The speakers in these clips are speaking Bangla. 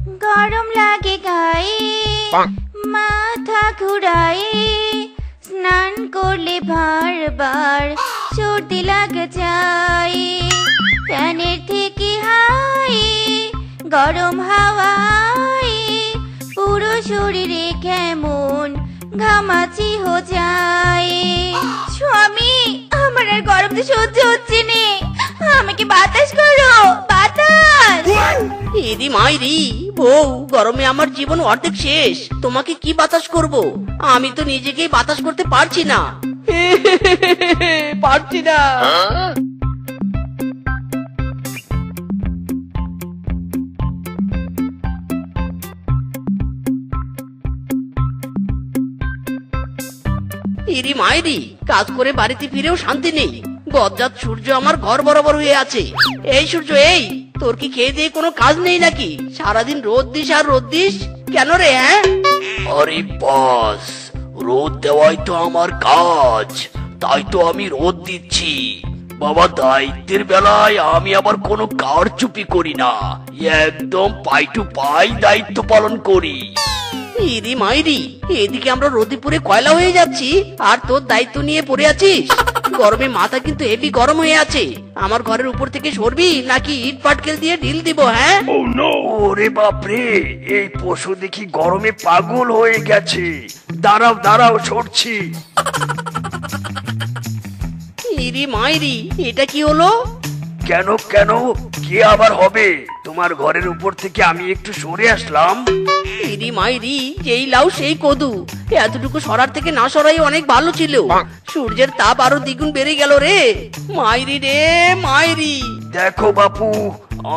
গরম লাগে গায়ে, মাথা ঘুরায়, স্নান করলে বারবার সর্দি লাগে যায়। ফ্যানের থেকে হাই গরম হাওয়ায় পুরো শরীরে কেমন ঘামাচি হো যায়। স্বামী, আমার আর গরমটা সহ্য হচ্ছে নে, আমাকে বাতাস করো, বাতাস। এদি মাইরি বউ, গরমে আমার জীবন অর্ধেক শেষ, তোমাকে কি বাতাস করব? আমি তো নিজেকেই বাতাস করতে পারছি না। পারছি না। ইরি মাইরি, কাজ করে বাড়িতে ফিরেও শান্তি নেই। বজ্জাত সূর্য আমার ঘর বরাবর হয়ে আছে। এই সূর্য, এই তোর কি খেয়ে দিয়ে কোনো কাজ নেই নাকি? সারাদিন রোদ দিস আর রোদ দিস কেন রে? হ্যাঁ, আরে বস, রোদ দেওয়াই তো আমার কাজ, তাই তো আমি রোদ দিচ্ছি। বাবা, দায়িত্বের বেলায় আমি আবার কোনো কারচুপি করি না, একদম পাই টু পাই দায়িত্ব পালন করি। ইরি মাইরি, এদিকে আমরা রোদে পুড়ে কয়লা হয়ে যাচ্ছি আর তোর দায়িত্ব নিয়ে পড়ে আছিস। গরমে মাথা কিন্তু হেভি গরম হয়ে আছে। আমার ঘরের উপর থেকে সরবি নাকি ইট পাটকেল দিয়ে ঢিল দিব? হ্যাঁ, ওরে বাপরে, এই পশু দেখি গরমে পাগল হয়ে গেছে। দাঁড়াও দাঁড়াও, সরছি। ইরি মাইরি, এটা কি হলো? কেন কেন, কি আবার হবে? তোমার ঘরের উপর থেকে আমি একটু সরে আসলাম। ইরি মাইরি, যেই লাউ সেই কদু। এতটুকু সরার থেকে না সরাই অনেক ভালো ছিল। সূর্যের তাপ আরো দ্বিগুণ বেড়ে গেল রে। মাইরি রে মাইরি। দেখো বাপু,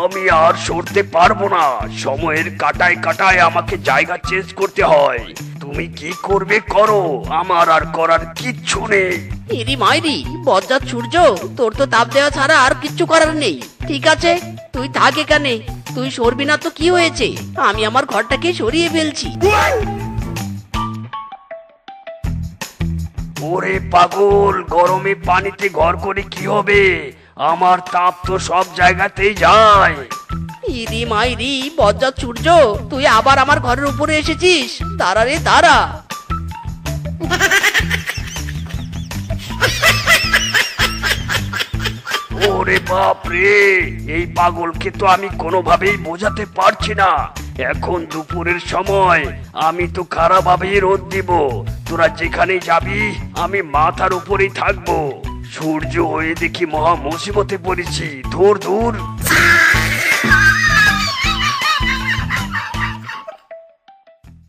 আমি আর সরতে পারবো না। সময়ের কাটায় কাটায় আমাকে জায়গা চেঞ্জ করতে হয়। তুমি কি করবে করো, আমার আর করার কিচ্ছু নেই। ইরি মাইরি, বজ্জাত সূর্য, তোর তো তাপ দেওয়া ছাড়া আর কিচ্ছু করার নেই। ঠিক আছে, তুই থাক এখানে। তুই সরবি না তো কি হয়েছে, আমি আমার ঘরটাকে সরিয়ে ফেলছি। ওরে পাগল, গরমে পানিতে ঘর করে কি হবে? আমার তাপ তো সব জায়গাতেই যায়। ইরি মাইরি, বজ্জাত সূর্য, তুই আবার আমার ঘরের উপরে এসেছিস। দাঁড়া রে দাঁড়া। ওরে বাপ রে, এই পাগলকে তো আমি কোনোভাবেই বোঝাতে পারছি না। এখন দুপুরের সময়, আমি তো খারাপভাবেই রোদ দিব। তোরা যেখানে যাবি আমি মাথার উপরেই থাকবো। সূর্য হয়ে দেখি মহা মুসিবতে পড়েছি। ধুর ধুর।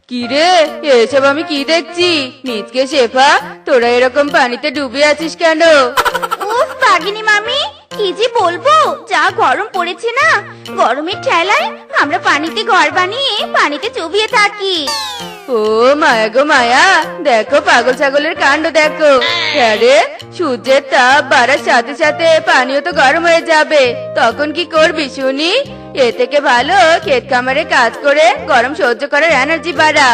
কি রে, এসব আমি কি দেখছি? নিজকে শেফা, তোরা এরকম পানিতে ডুবে আছিস কেন? উফ বাগিনী মামি, কি যে বলবো, যা গরম পড়েছে না, গরমের ঠেলায় আমরা পানিতে ঘর বানিয়ে পানিতে চুবিয়ে থাকি। ও মায়া গো মায়া, দেখো পাগল ছাগলের কাণ্ড দেখো। আরে, সূর্যের তাপ বাড়ার সাথে সাথে পানিও তো গরম হয়ে যাবে, তখন কি করবি শুনি? এ থেকে ভালো ক্ষেত খামারে কাজ করে গরম সহ্য করার এনার্জি বাড়া।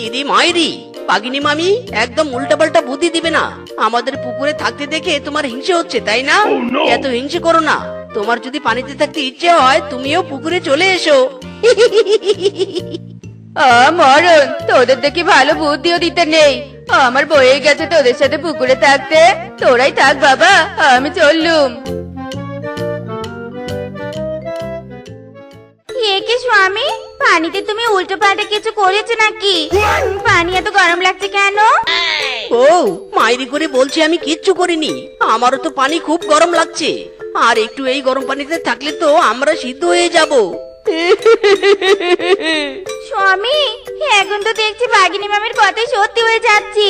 ইরি মাইরি, বাগিনী মামি একদম উল্টাপাল্টা বুদ্ধি দিবে না। আমাদের পুকুরে থাকতে দেখে তোমার হিংসে হচ্ছে, তাই না? এত হিংসে করো না। তোমার যদি পানিতে থাকতে ইচ্ছে হয়, তুমিও পুকুরে চলে এসো। মরণ, তোদের দেখি ভালো বুদ্ধিও দিতে নেই। আমার বয়ে গেছে তোদের সাথে পুকুরে থাকতে। তোরাই থাক বাবা, আমি চললুম। একে স্বামী, পানিতে তুমি উল্টো পাল্টা কিছু করেছো নাকি? পানি এত গরম লাগছে কেন? ও মাইরি করে বলছি আমি কিচ্ছু করিনি। আমারও তো পানি খুব গরম লাগছে। আর একটু এই গরম পানিতে থাকলে তো আমরা সিদ্ধ হয়ে যাব। স্বামী, এখন তো দেখছি বাগিনী মামির কথাই সত্যি হয়ে যাচ্ছে।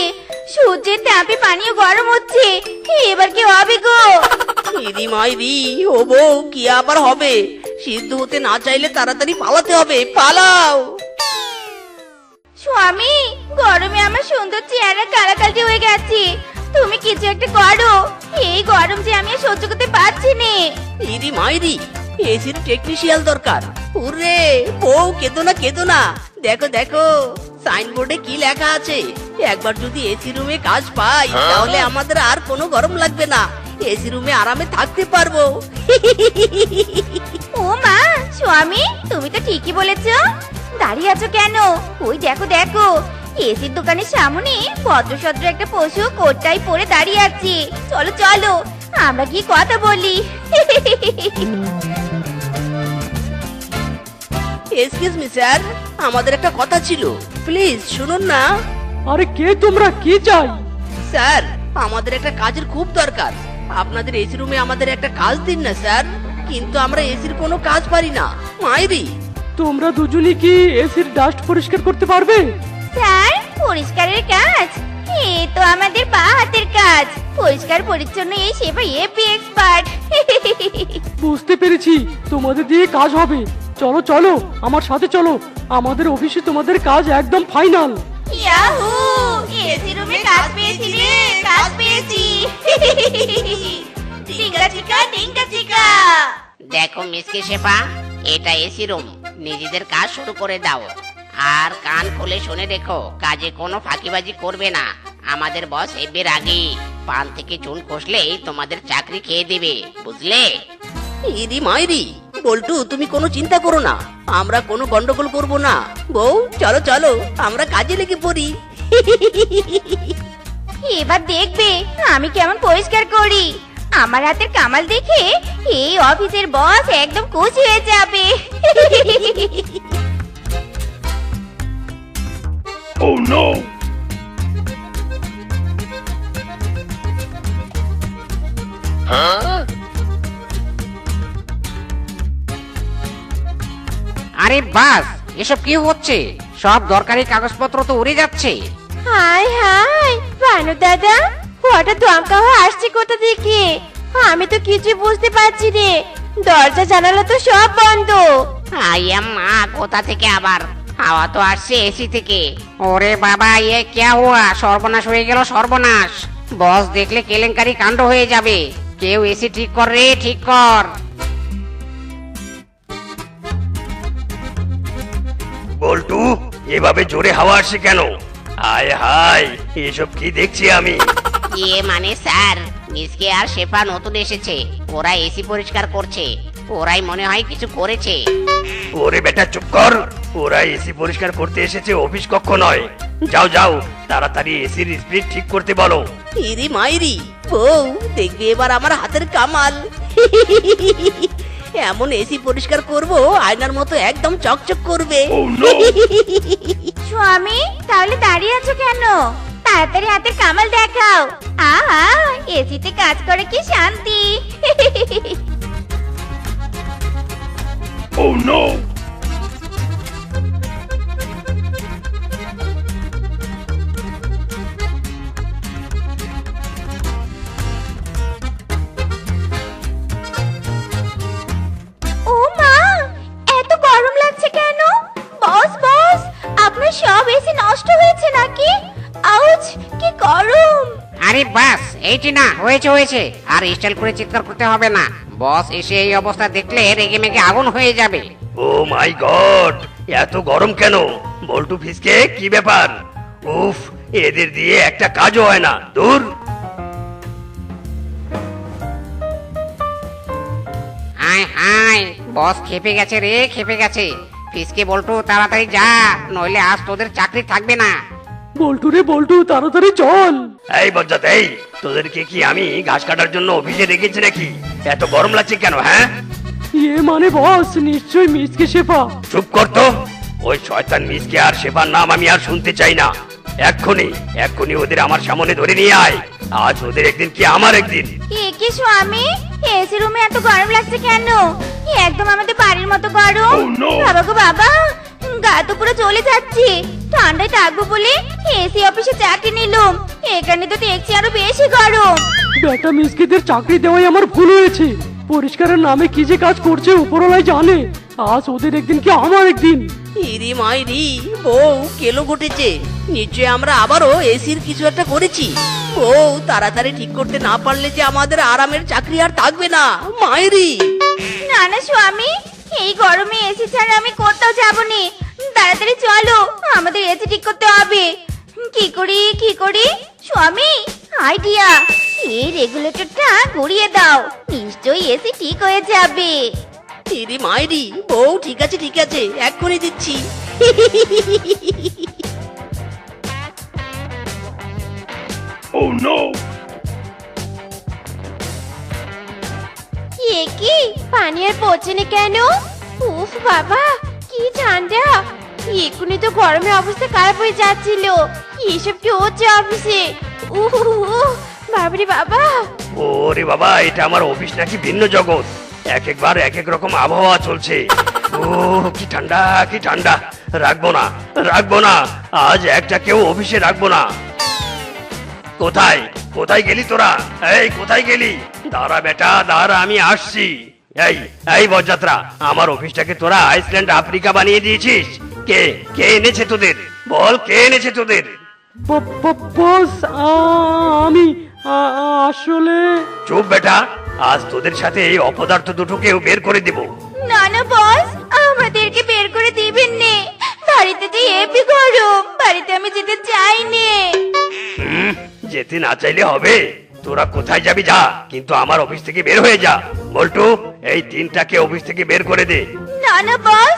সূর্যের তাপে পানিও গরম হচ্ছে। এবার কি হবে গো? ইরি মাইরি, ও বউ, কি আবার হবে? সিদ্ধ হতে না চাইলে তাড়াতাড়ি পালাতে হবে। পালাও। স্বামী, গরমে আমার সুন্দর চেহারা কালাকালটি হয়ে গেছে। তুমি কিছু একটা করো, এই গরম যে আমি আর সহ্য করতে পারছি না। ইরি মাইরি, এসির টেকনিশিয়াল দরকার। ওরে বউ, কেঁদো না কেঁদো না। দেখো দেখো, সাইনবোর্ডে কি লেখা আছে। একবার যদি এসি রুমে কাজ পাই, তাহলে আমাদের আর কোনো গরম লাগবে না। এসি রুমে আরামে থাকতে পারবো। ও মা, স্বামী, তুমি তো ঠিকই বলেছো। দাঁড়িয়ে আছো কেন? ওই দেখো দেখো, এসির দোকানের সামনে ভদ্রসদ্র একটা পশু কোটটাই পরে দাঁড়িয়ে আছে। চলো চলো, আমরা কি কথা বলি। এক্সকিউজ মি স্যার, আমাদের একটা কথা ছিল, প্লিজ শুনুন না। আরে কে তোমরা, কি চাই? স্যার, আমাদের একটা কাজের খুব দরকার। আপনাদের এসি রুমে আমাদের একটা কাজ দিন না স্যার। কিন্তু আমরা এসির কোনো কাজ পারি না, মাইরি। তোমরা দুজনই কি এসির ডাস্ট পরিষ্কার করতে পারবে? স্যার, পরিষ্কারের কাজ এ তো আমাদের পা হাতের কাজ। পরিষ্কার পরিচ্ছন্ন এই সেবা এপি এক্সপার্ট। বুঝতে পেরেছি, তোমাদের দিয়ে কাজ হবে। চলো চলো, আমার সাথে চলো। আমাদের অফিসে তোমাদের কাজ একদম ফাইনাল। ইয়াহু, এসি রুমে কাজ পেয়েছি রে, কাজ পেয়েছি। টিকা টিকা টিকা টিকা। দেখো মিসকে শেফা, এটা এসি রুম, নিজেদের কাজ শুরু করে দাও। আর কান খুলে শুনে রেখো, কাজে কোনো ফাঁকিবাজি করবে না। আমাদের বস এর আগে পান থেকে চুন খসলেই তোমাদের চাকরি খেয়ে দেবে, বুঝলে? ইরি মাইরি, বল্টু তুমি কোনো চিন্তা করো না, আমরা কোনো গন্ডগোল করব না। বউ চলো চলো, আমরা কাজে লেগে পড়ি। এবার দেখবে আমি কেমন পরিষ্কার করি। আমার হাতের কামাল দেখে এই অফিসের বস একদম খুশি হয়ে যাবে। Oh no! আরে বাস, এসব কি হচ্ছে? সব দরকারি কাগজপত্র তো উড়ে যাচ্ছে। হাই হাই, ভানু দাদা, হঠাৎ ধমকা হয়ে আসছে কোথা থেকে? আমি তো কিছু বুঝতে পারছি রে। দরজা জানালা তো সব বন্ধ। মা, কোথা থেকে আবার? হাওয়া তো আসছে এসি থেকে। ওরে বাবা, ইয়ে ক্যা হুয়া? সর্বনাশ হয়ে গেল, সর্বনাশ। বস দেখলে কেলেঙ্কারি কাণ্ড হয়ে যাবে। কেউ এসি ঠিক কর রে, ঠিক কর। বল্টু, এভাবে জোরে হাওয়া আসছে কেন? হায় হায়, এসব কি দেখছি আমি? ইয়ে মানে স্যার, মিসকে আর শেফা নতুন এসেছে, ওরা এসি পরিষ্কার করছে। ওরাই মনে হয় কিছু করেছে। ওরে বেটা চুপ কর, ওরা এসি পরিষ্কার করতে এসেছে, অফিস কক্ষ নয়। যাও যাও, তাড়াতাড়ি এসির স্পিড ঠিক করতে বলো। ইরি মাইরি, বউ দেখবে এবার আমার হাতের কামাল। এমন এসি পরিষ্কার করব, আয়নার মতো একদম চকচক করবে। স্বামী, তাহলে দাঁড়িয়ে আছো কেন? তাড়াতাড়ি হাতের কামাল দেখাও। আহা, এসিতে কাজ করে কি শান্তি। Oh no! ও মা, এত গরম লাগছে কেন? বস বস, আপনার সব এসি নষ্ট হয়েছে নাকি? আউচ, কি গরম। আরে বাস, এইটি না, হয়েছে হয়েছে। আর স্টাইল করে চিৎকার করতে হবে না। বস এসে এই অবস্থা দেখলে রেগে মেগে আগুন হয়ে যাবে। ও মাই গড, এত গরম কেন? বল্টু ফিসকে কি ব্যাপার? উফ, এদের দিয়ে একটা কাজও হয় না, দূর। হায় হায়, বস খেপে গেছে রে, খেপে গেছে। ফিসকে বল্টু তাড়াতাড়ি যা, নইলে আজ তোদের চাকরি থাকবে না। বল্টু রে বল্টু, তাড়াতাড়ি চল। এই বজ্জাত, এই তোদেরকে কি আমি ঘাস কাটার জন্য অফিসে রেখেছি নাকি? এত গরম লাগছে কেন? হ্যাঁ, ইয়ে মানে বস, নিশ্চয়ই মিসকে শেফা। চুপ কর তো। ওই শয়তান মিসকে আর সেবার নাম আমি আর শুনতে চাই না। এক্ষুনি এক্ষুনি ওদের আমার সামনে ধরে নিয়ে আয়। আজ ওদের একদিন কি আমার একদিন। এ কি স্বামী, এসি রুমে এত গরম লাগছে কেন? একদম আমাদের বাড়ির মতো গরম। বাবা গো বাবা, গা তো পুরো জ্বলে যাচ্ছে। ঠান্ডায় থাকবো বলে এসি অফিসে চাকরি নিলাম, এখানে তো দেখছি আরো বেশি গরম। বেটা মিসকেদের চাকরি দেওয়াই আমার ভুল হয়েছে। পরিষ্কারের নামে কি যে কাজ করছে উপরওয়ালাই জানে। আজ ওদের একদিন কি আমার একদিন। ইরি মাইরি, বউ কেলো ঘটেছে। নিশ্চয় আমরা আবারও এসির কিছু একটা করেছি। বউ তাড়াতাড়ি ঠিক করতে না পারলে যে আমাদের আরামের চাকরি আর থাকবে না, মাইরি। না না স্বামী, এই গরমে এসি ছাড়া আমি কোথাও যাবো নি। তাড়াতাড়ি চলো, আমাদের এসি ঠিক করতে হবে। কি করি স্বামী, আইডিয়া। এই রেগুলেটরটা ঘুরিয়ে দাও, নিশ্চয়ই এসি ঠিক হয়ে যাবে। ইরি মাইরি, বউ ঠিক আছে ঠিক আছে, এক্ষুনি দিচ্ছি। এ কি পানি আর পড়ছেনি কেন? উফ বাবা, কি ঠান্ডা! এক্ষুনি তো গরমে অবস্থা খারাপ হয়ে যাচ্ছিল। এসব কি হচ্ছে অফিসে? উহ বাবারে বাবা! ওরে বাবা, এটা আমার অফিস নাকি ভিন্ন জগৎ? এক একবার এক এক রকম আবহাওয়া চলছে। ও কি ঠান্ডা, কি ঠান্ডা! রাখবো না, রাখবো না, আজ একটা কেউ অফিসে রাখবো না। কোথায় কোথায় গেলি তোরা? এই কোথায় গেলি? দাঁড়া বেটা দাঁড়া, আমি আসছি। এই এই বরযাত্রা, আমার অফিসটাকে তোরা আইসল্যান্ড আফ্রিকা বানিয়ে দিয়েছিস। কে কে এনেছে তোদের? বল, কে এনেছে তোদের? বস, আমি আসলে চুপ বেটা, আজ তোদের সাথে এই অপদার্থ দুটোকেও বের করে দেব। না না বস, আমাদেরকে বের করে দিবেন নে। বাড়িতে যে হেবি গরম, বাড়িতে আমি যেতে চাইনি। যেতে না চাইলে হবে? তোরা কোথায় যাবি যা, কিন্তু আমার অফিস থেকে বের হয়ে যা। বল্টু, এই তিনটাকে অফিস থেকে বের করে দে। না না বস,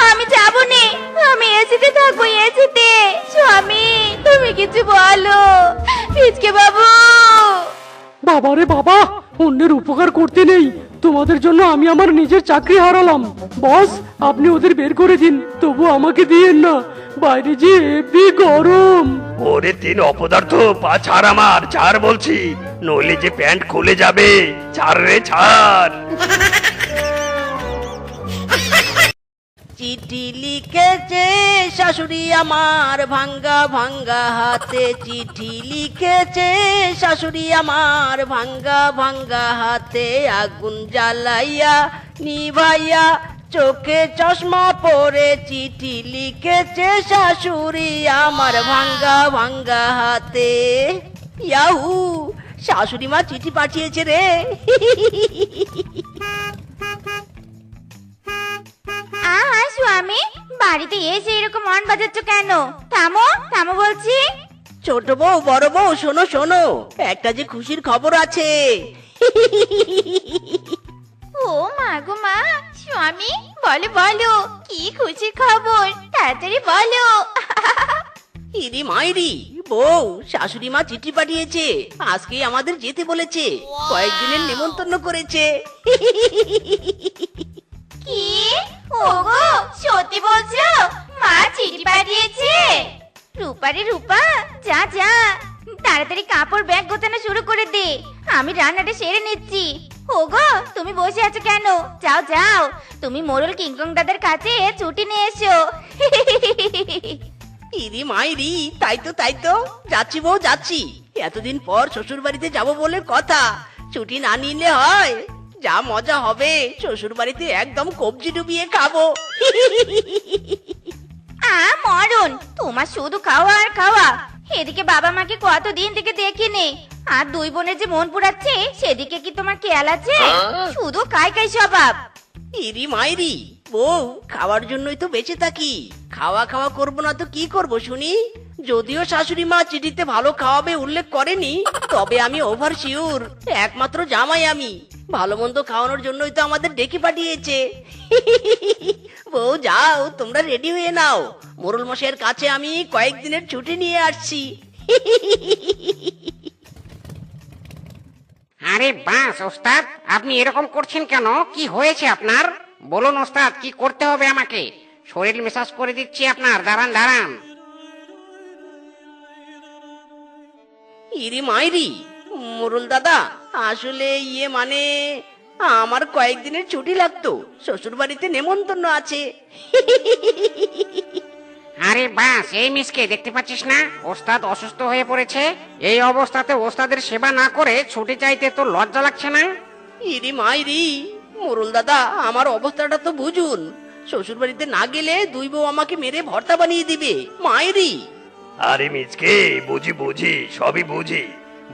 আমি যাব নে। আমি এসিতে থাকবো, এসিতে। স্বামী, তুমি কিছু বলো। পিচকে বাবু! বাবারে বাবা, অন্যের উপকার করতে নেই। তোমাদের জন্য আমি আমার নিজের চাকরি হারালাম। বস, আপনি ওদের বের করে দিন, তবু আমাকে দিয়েন না। বাইরে যে হেবি গরম। ওরে তিন অপদার্থ, পা ছাড় আমার, ছাড় বলছি, নইলে যে প্যান্ট খুলে যাবে। ছাড় রে, ছাড়। চিঠি লিখেছে শাশুড়ি আমার ভাঙ্গা ভাঙ্গা হাতে, চিঠি লিখেছে শাশুড়ি আমার ভাঙ্গা ভাঙ্গা হাতে, আগুন জ্বালাইয়া নিভাইয়া চোখে চশমা পরে, চিঠি লিখেছে শাশুড়ি আমার ভাঙ্গা ভাঙ্গা হাতে। ইয়াহু, শাশুড়ি মা চিঠি পাঠিয়েছে রে। আহা স্বামী, বাড়িতে এসে এরকম মন বাজাচ্ছ কেন? থামো থামো বলছি। ছোট বউ, বড় বউ, শোনো শোনো, একটা যে খুশির খবর আছে। ও মা গো মা! স্বামী, বলো বলো, কি খুশির খবর, তাড়াতাড়ি বলো। ইরি মাইরি, বউ, শাশুড়ি মা চিঠি পাঠিয়েছে, আজকে আমাদের যেতে বলেছে, কয়েকদিনের নেমন্তন্ন করেছে। কি? ওগো, সত্যি বলছো? মা চিঠি পাঠিয়েছে? রূপারে রূপা, যা যা, তাড়াতাড়ি কাপড় ব্যাগ গোছানো শুরু করে দে, আমি রান্নাটা সেরে নিচ্ছি। ওগো, তুমি বসে আছো কেন? যাও যাও, তুমি মোরল কিংকং দাদার কাছে ছুটি নিয়ে এসো। ইরি মাইরি, তাই তো তাই তো, যাচ্ছি বউ যাচ্ছি। এতদিন পর শ্বশুর বাড়িতে যাবো বলে কথা, ছুটি না নিলে হয়? যা মজা হবে, শ্বশুর বাড়িতে একদম কবজি ডুবিয়ে খাবো। মরণ, তোমার শুধু খাওয়া আর খাওয়া। এদিকে বাবা মাকে কতদিন থেকে দেখিনি, আর দুই বোনের যে মন পুড়াচ্ছে, সেদিকে কি তোমার খেয়াল আছে? শুধু কাই কাই স্বভাব। ইরি মাইরি, বউ, খাওয়ার জন্যই তো বেঁচে থাকি, খাওয়া খাওয়া করবো না তো কি করবো শুনি? যদিও শাশুড়ি মা চিঠিতে ভালো খাওয়াবে উল্লেখ করেনি, তবে আমি ওভার শিওর একমাত্র জামাই আমি, ভালো মন্দ খাওয়ানোর জন্যই তো আমাদের ডেকে পাঠিয়েছে। বউ যাও, তোমরা রেডি হয়ে নাও, মোরল মশাইয়ের কাছে আমি কয়েকদিনের ছুটি নিয়ে আসছি। আরে বাস ওস্তাদ, আপনি এরকম করছেন কেন? কি হয়েছে আপনার? বলুন ওস্তাদ, কি করতে হবে আমাকে? শরীর মেসাজ করে দিচ্ছি আপনার, দাঁড়ান দাঁড়ান। ইরি মাইরি, মোরল দাদা, আসলে মানে আমার কয়েকদিনের ছুটি লাগতো, শ্বশুর বাড়িতে নেমন্তন্ন আছে। আরে বাস, এই মিসকে দেখতে পাচ্ছিস না ওস্তাদ অসুস্থ হয়ে পড়েছে? এই অবস্থাতে ওস্তাদের সেবা না করে ছুটি চাইতে তোর লজ্জা লাগছে না? ইরি মাইরি, মোরল দাদা, আমার অবস্থাটা তো বুঝুন, শ্বশুর বাড়িতে না গেলে দুই বউ আমাকে মেরে ভর্তা বানিয়ে দিবে। মাইরি! আরে মিচকে, বুঝি বুঝি, সবই বুঝি,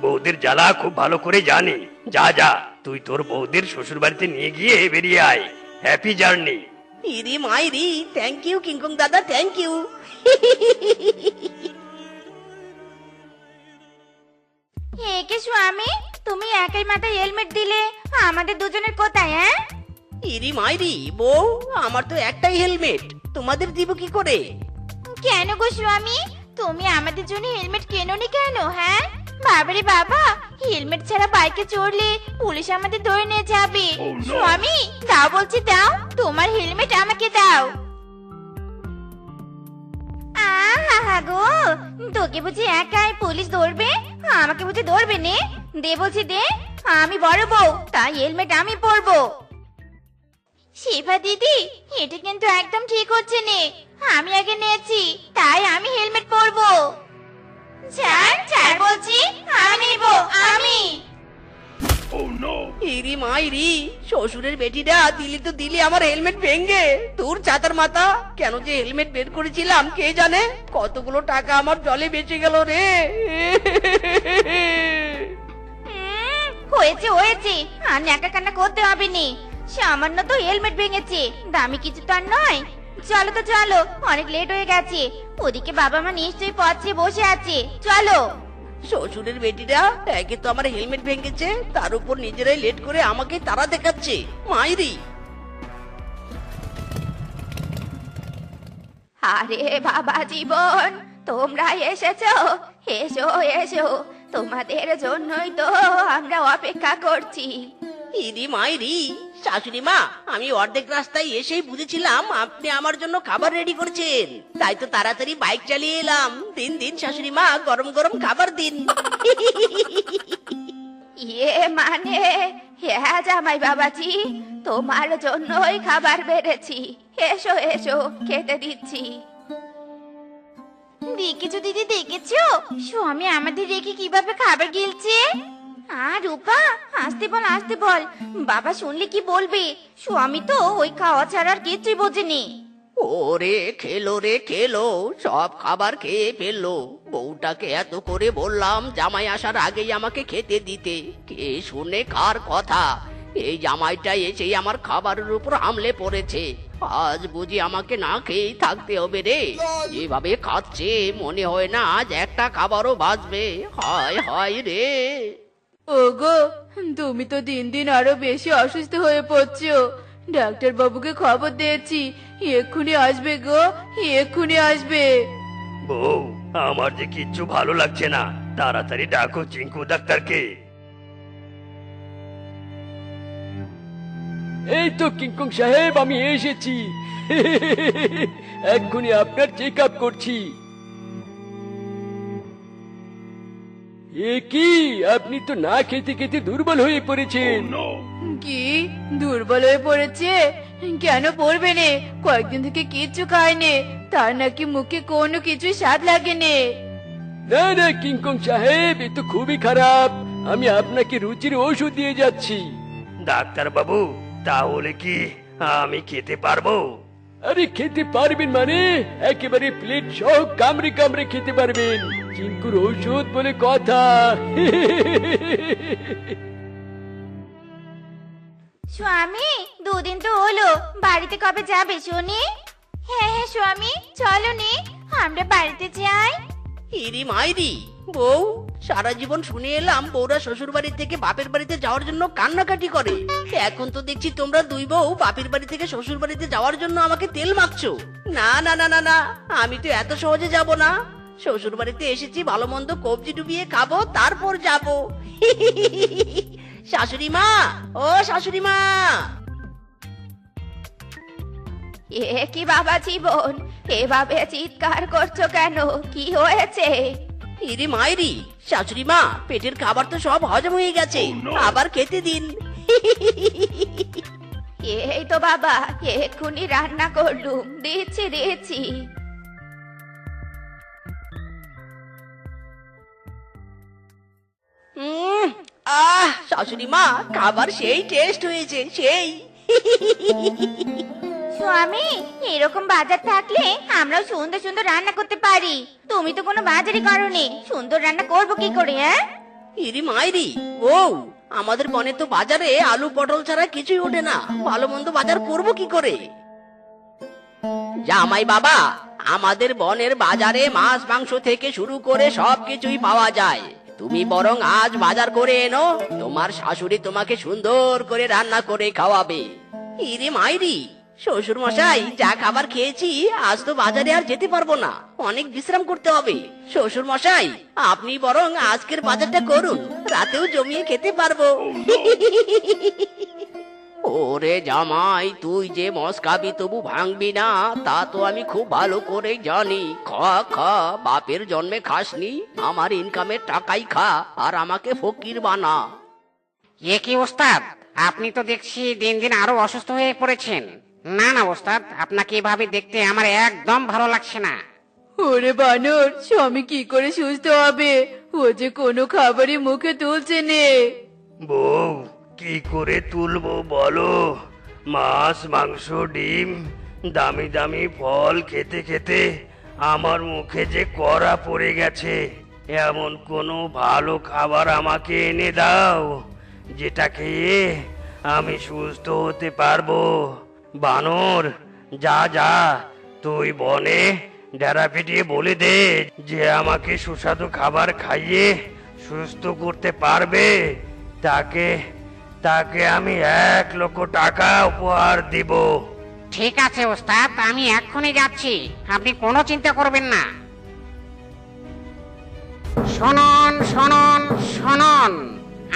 বৌদের জ্বালা খুব ভালো করে জানি। যা যা, তুই তোর বৌদের শ্বশুর বাড়িতে নিয়ে গিয়ে বেরিয়ে আয়। Happy journey. ইরি মাইরি, থ্যাংক ইউ কিংকং দাদা, থ্যাংক ইউ। একে স্বামী, তুমি একই মাথায় হেলমেট দিলে, আমাদের দুজনের কোথায়? ইরি মাইরি, বউ, আমার তো একটাই হেলমেট, তোমাদের দিব কি করে? কেন গো স্বামী, তুমি আমাদের জন্য হেলমেট কেননি কেন? হ্যাঁ বাবারে বাবা, হেলমেট ছাড়া বাইকে চড়লে পুলিশ আমাদের ধরে নিয়ে যাবে। স্বামী দাও বলছি দাও, তোমার হেলমেট আমাকে দাও। আহা গো, তোকে বুঝি একাই পুলিশ ধরবে, আমাকে বুঝি ধরবে নে? দে বলছি দে, আমি বড় বউ, তাই হেলমেট আমি পরবো। শিফা দিদি, এটা কিন্তু একদম ঠিক হচ্ছে নে, আমি আগে নিয়েছি তাই আমি হেলমেট পরবো। ছাড় ছাড় বলছি, আমি নেব আমি। ইরি মাইরি, শ্বশুরের বেটিরা দিলি তো দিলি আমার হেলমেট ভেঙে। তোর চাতার মাথা, কেন যে হেলমেট বের করেছিলাম কে জানে, কতগুলো টাকা আমার জলে বেঁচে গেল রে। হয়েছে হয়েছে, আর ন্যাকা কান্না করতে হবে নি, সামান্য তো হেলমেট ভেঙেছে, দামি কিছু তো আর নয়। চলো তো চলো, অনেক লেট হয়ে গেছে, ওদিকে বাবা মা নিশ্চয়ই পথে বসে আছে, চলো। শ্বশুরের বেটিরা একে তো আমার হেলমেট ভেঙেছে, তার উপর নিজেরাই লেট করে আমাকে তারা দেখাচ্ছে। মাইরি, আরে বাবা জীবন, তোমরা এসেছো, এসো এসো, তোমাদের জন্যই তো আমরা অপেক্ষা করছি। ইরি মাইরি, শাশুড়ি মা, আমি অর্ধেক রাস্তায় এসেই বুঝেছিলাম আপনি আমার জন্য খাবার রেডি করছেন, তাই তো তাড়াতাড়ি বাইক চালিয়ে এলাম। দিন দিন শাশুড়ি মা, গরম গরম খাবার দিন। ইয়ে মানে, হ্যাঁ জামাই বাবাজি, তোমার জন্যই খাবার বেড়েছি, এসো এসো, খেতে দিচ্ছি। দেখেছো দিদি, দেখেছো স্বামী আমাদের রেখে কিভাবে খাবার গিলছে। আর রূপা, আসতে বল আসতে বল, বাবা শুনলে কি বলবে? স্বামী তো ওই খাওয়া ছাড়া আর কিছুই বোঝেনি। ওরে খেলো রে খেলো, সব খাবার খেয়ে ফেললো। বউটাকে এত করে বললাম জামাই আসার আগেই আমাকে খেতে দিতে, কে শুনে কার কথা। এই জামাইটা এসেই আমার খাবারের উপর হামলে পড়েছে, আজ বুঝি আমাকে না খেয়েই থাকতে হবে রে। যেভাবে খাচ্ছে মনে হয় না আজ একটা খাবারও বাঁচবে। হায় হায় রে। ওগো, তুমি তো দিন দিন আরো বেশি অসুস্থ হয়ে পড়ছো, ডাক্তার বাবুকে খবর দিয়েছি, এক্ষুনি আসবে গো, এক্ষুনি আসবে। বউ, আমার যে কিচ্ছু ভালো লাগছে না, তাড়াতাড়ি ডাকো চিঙ্কু ডাক্তারকে। এই তো কিংকং সাহেব, আমি এসেছি। এক্ষুনি আপনার চেক আপ করছি। এ কি, আপনি তো না খেতে খেতে দুর্বল হয়ে পড়েছেন। কি দুর্বল হয়ে পড়েছে? কেন পড়বে নে, কয়েকদিন থেকে কিচ্ছু খায়নি, তার নাকি মুখে কোনো কিছু স্বাদ লাগেনি। না না কিংকং সাহেব, এ তো খুবই খারাপ, আমি আপনাকে রুচির ওষুধ দিয়ে যাচ্ছি। ডাক্তার বাবু, তাহলে কি আমি খেতে পারবো? আরে খেতে পারবেন মানে একেবারে প্লেট সহ কামড়ে কামড়ে খেতে পারবেন, চিঙ্কুর ঔষধ বলে কথা। স্বামী, দুদিন তো হলো, বাড়িতে কবে যাবে শুনি? হ্যাঁ হ্যাঁ স্বামী, চলো নে, আমরা বাড়িতে যাই। ইরি মাইরি, বউ, সারা জীবন শুনে এলাম বউরা শ্বশুর বাড়ি থেকে বাপের বাড়িতে যাওয়ার জন্য কান্নাকাটি করে, এখন তো দেখছি তোমরা দুই বউ বাপের বাড়ি থেকে শ্বশুর বাড়িতে যাওয়ার জন্য আমাকে তেল মাখছো। না না না না না, আমি তো এত সহজে যাব না। শ্বশুর বাড়িতে এসেছি ভালো মন্দ কবজি ডুবিয়ে খাবো, তারপর যাব। শাশুড়ি মা, ও শাশুড়ি মা। এ কি বাবা জীবন, এভাবে চিৎকার করছো কেন? কি হয়েছে? ইরি মাইরি, শাশুড়ি মা, পেটের খাবার তো সব হজম হয়ে গেছে, আবার খেতে দিন। এই তো বাবা, এক্ষুনি রান্না করলুম, দিচ্ছি দিচ্ছি। শাশুড়ি মা, খাবার সেই টেস্ট হয়েছে, সেই। স্বামী, এরকম বাজার থাকলে আমরাও সুন্দর সুন্দর রান্না করতে পারি, তুমি তো কোনো বাজারই করোনি, সুন্দর রান্না করবো কি করে? হ্যাঁ ইরি মাইরি, ও আমাদের বনে তো বাজারে আলু পটল ছাড়া কিছুই ওঠে না, ভালো মন্দ বাজার করব কি করে? জামাই বাবা, আমাদের বনের বাজারে মাছ মাংস থেকে শুরু করে সবকিছুই পাওয়া যায়, তুমি বরং আজ বাজার করে এনো, তোমার শাশুড়ি তোমাকে সুন্দর করে রান্না করে খাওয়াবে। ইরি মাইরি, শ্বশুর মশাই, যা খাবার খেয়েছি আজ তো বাজারে আর যেতে পারবো না, অনেক বিশ্রাম করতে হবে। শ্বশুর মশাই, আপনি বরং আজকের বাজারটা করুন, রাতেও জমিয়ে খেতে পারবো। ওরে জামাই, তুই যে মস খাবি তবু ভাঙবি না, তা তো আমি খুব ভালো করেই জানি। খা খা, বাপের জন্মে খাসনি, আমার ইনকামের টাকাই খা আর আমাকে ফকির বানা। এ কি ওস্তাদ, আপনি তো দেখছি দিন দিন আরো অসুস্থ হয়ে পড়েছেন। না না ওস্তাদ, আপনাকে এভাবে দেখতে আমার একদম ভালো লাগছে না। ওরে বানর, স্বামী কি করে সুস্থ হবে? ও যে কোনো খাবারই মুখে তুলছে নে। বউ, কি করে তুলবো বলো? মাছ, মাংস, ডিম, দামি দামি ফল খেতে খেতে আমার মুখে যে কড়া পড়ে গেছে। এমন কোনো ভালো খাবার আমাকে এনে দাও যেটা খেয়ে আমি সুস্থ হতে পারবো। বানর, যা যা, তুই বনে ডেরা পিটিয়ে বলে দে যে আমাকে সুস্বাদু খাবার খাইয়ে সুস্থ করতে পারবে, তাকে তাকে আমি 1,00,000 টাকা উপহার দিব। ঠিক আছে ওস্তাদ, আমি এক্ষুনি যাচ্ছি, আপনি কোনো চিন্তা করবেন না। শুনুন শুনুন শুনুন,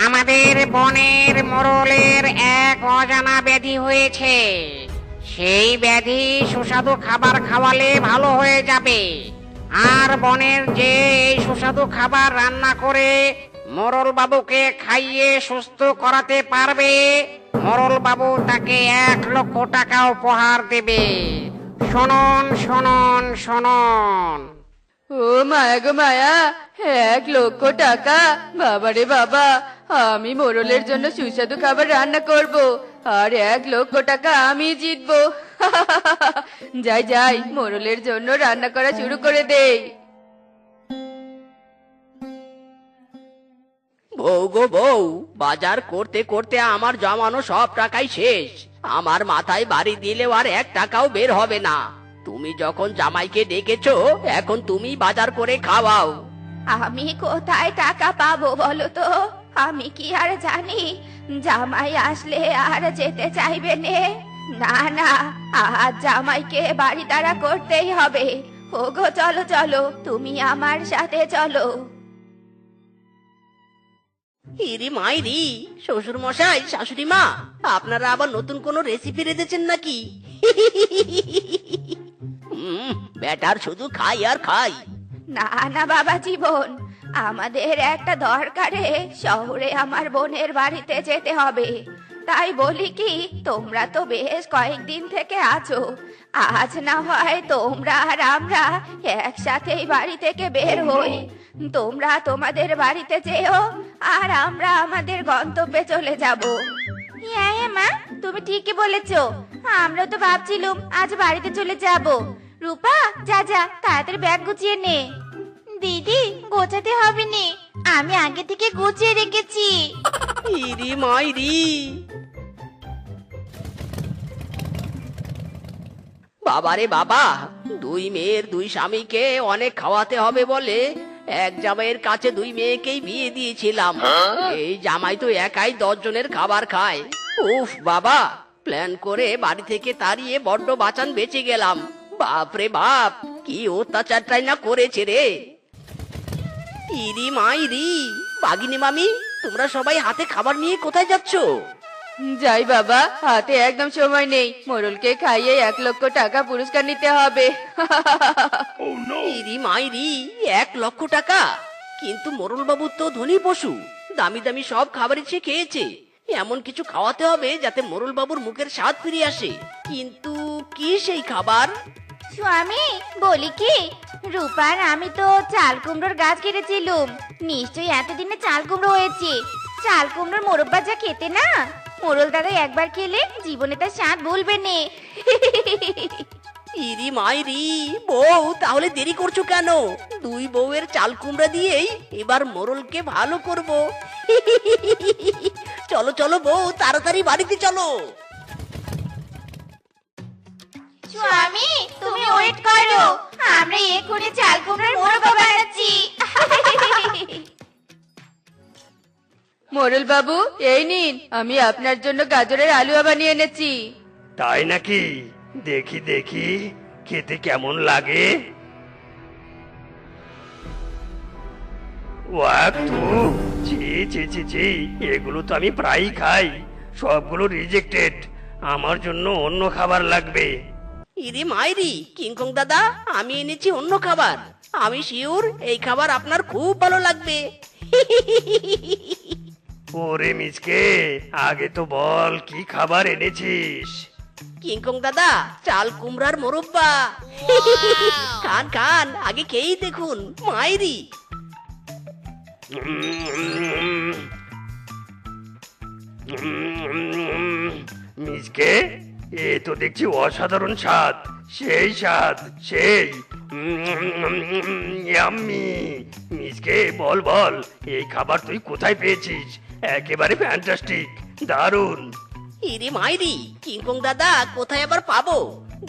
আমাদের বনের মোড়লের এক অজানা ব্যাধি হয়েছে। সেই ব্যাধি সুস্বাদু খাবার খাওয়ালে ভালো হয়ে যাবে। আর বনের যে এই সুস্বাদু খাবার রান্না করে মোড়ল বাবুকে খাইয়ে সুস্থ করাতে পারবে, মোড়ল বাবু তাকে 1,00,000 টাকা উপহার দেবে। শুনুন শুনুন শুনুন। ও মায়া গো মায়া, 1,00,000 টাকা! বাবারে বাবা, আমি মোরলের জন্য সুস্বাদু খাবার রান্না করব আর 1,00,000 টাকা আমি জিতবো। যাই যাই, মোরলের জন্য রান্না করা শুরু করে দেই। বউ গো বউ, বাজার করতে করতে আমার জমানো সব টাকাই শেষ। আমার মাথায় বাড়ি দিলেও আর 1 টাকাও বের হবে না। তুমি যখন জামাইকে ডেকেছো, এখন তুমি বাজার করে খাওয়াও। আমি কোথায় টাকা পাবো বলো তো? আমি কি আর জানি জামাই আসলে আর যেতে চাইবে নে? না না, আজ জামাইকে বাড়ি তাড়া করতেই হবে। ওগো চলো চলো, তুমি আমার সাথে চলো। ইরি মাইরি, শ্বশুর মশাই, শাশুড়ি মা, আপনারা আবার নতুন কোনো রেসিপি রেঁধেছেন নাকি? বেটার শুধু খাই আর খাই। না না বাবা জীবন, আমাদের একটা দরকারে শহরে আমার বোনের বাড়িতে যেতে হবে। তাই বলি কি, তোমরা তো বেশ কয়েকদিন থেকে আছো, আজ না হয় তোমরা আর আমরা একসাথেই বাড়ি থেকে বের হই। তোমরা তোমাদের বাড়িতে যেও আর আমরা আমাদের গন্তব্যে চলে যাব। হ্যাঁ হ্যাঁ মা, তুমি ঠিকই বলেছো, আমরা তো ভাবছিলাম আজ বাড়িতে চলে যাব। রূপা, যা যা, তাড়াতাড়ি ব্যাগ গুছিয়ে নে। দিদি, গোছাতে হবে নি, আমি আগে থেকে গুছিয়ে রেখেছি। ইরি মাইরি, বাবারে বাবা, 2 মেয়ের 2 স্বামীকে অনেক খাওয়াতে হবে বলে এক জামাইয়ের কাছে 2 মেয়েকেই বিয়ে দিয়েছিলাম। এই জামাই তো একাই 10 জনের খাবার খায়। উফ বাবা, প্ল্যান করে বাড়ি থেকে তাড়িয়ে বড্ড বাঁচান বেঁচে গেলাম। বাপরে বাপ, কি অত্যাচারটাই না করেছে রে। ইরি মাইরি, বাগিনী মামি, তোমরা সবাই হাতে খাবার নিয়ে কোথায় যাচ্ছ? যাই বাবা, হাতে একদম সময় নেই, মোরলকে খাইয়ে 1,00,000 টাকা পুরস্কার নিতে হবে। ইরি মাইরি, 1,00,000 টাকা! কিন্তু মোরল বাবু তো ধনী পশু, দামি দামি সব খাবারই সে খেয়েছে। এমন কিছু খাওয়াতে হবে যাতে মোরল বাবুর মুখের স্বাদ ফিরে আসে। কিন্তু কি সেই খাবার? স্বামী, বলি কি, রূপার আমি তো চাল কুমড়োর গাছ কেটেছিলুম, নিশ্চয়ই এতদিনে চাল কুমড়ো হয়েছে। চাল কুমড়োর মোরব্বা যা খেতে না, মোরল দাদা একবার খেলে জীবনে তার স্বাদ ভুলবে নে। ইরি মাইরি, বউ, তাহলে দেরি করছো কেন? 2 বউয়ের চাল কুমড়া দিয়েই এবার মোরলকে ভালো করব। চলো চলো বউ, তাড়াতাড়ি বাড়িতে চলো। স্বামী, তুমি ওয়েট করো, আমরা এক্ষুনি চাল কুমড়োর মোরব্বা বানাচ্ছি। মোরল বাবু, এই নিন, আমি আপনার জন্য গাজরের আলুয়া বানিয়ে এনেছি। তাই নাকি? দেখি দেখি খেতে কেমন লাগে। ওয়াক তু, ছি ছি ছি ছি, এগুলো তো আমি প্রায়ই খাই, সবগুলো রিজেক্টেড। আমার জন্য অন্য খাবার লাগবে। ইরে মাইরি কিংকং দাদা, আমি এনেছি অন্য খাবার। আমি শিওর এই খাবার আপনার খুব ভালো লাগবে। ওরে মিচকে, আগে তো বল কি খাবার এনেছিস? কিংকং দাদা, চাল কুমড়ার মোরব্বা। খান খান, আগে খেয়েই দেখুন মাইরি। মিচকে, এ তো দেখছি অসাধারণ স্বাদ, সেই স্বাদ, সেই ইয়াম্মি। মিচকে বল বল, এই খাবার তুই কোথায় পেয়েছিস? একেবারে ফ্যান্টাস্টিক, দারুণ। ইরে মাইরি কিংকং দাদা, কোথায় আবার পাবো?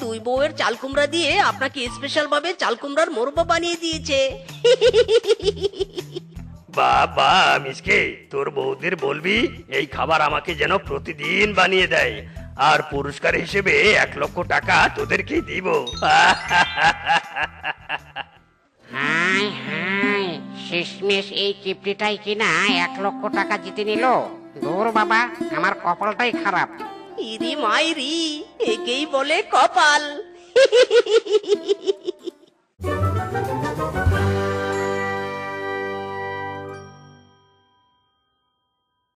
দুই বউয়ের চাল কুমড়া দিয়ে আপনাকে স্পেশাল ভাবে চাল কুমড়ার মোরব্বা বানিয়ে দিয়েছে। বাবা মিসকে, তোর বৌদির বলবি এই খাবার আমাকে যেন প্রতিদিন বানিয়ে দেয়, আর পুরস্কার হিসেবে 1,00,000 টাকা তোদেরকে দিব। হাই হাই, শেষমেশ এই চিপটিটাই কিনা 1,00,000 টাকা জিতে নিল। দূর বাবা, আমার কপালটাই খারাপ। ইরি মাইরি, একেই বলে কপাল।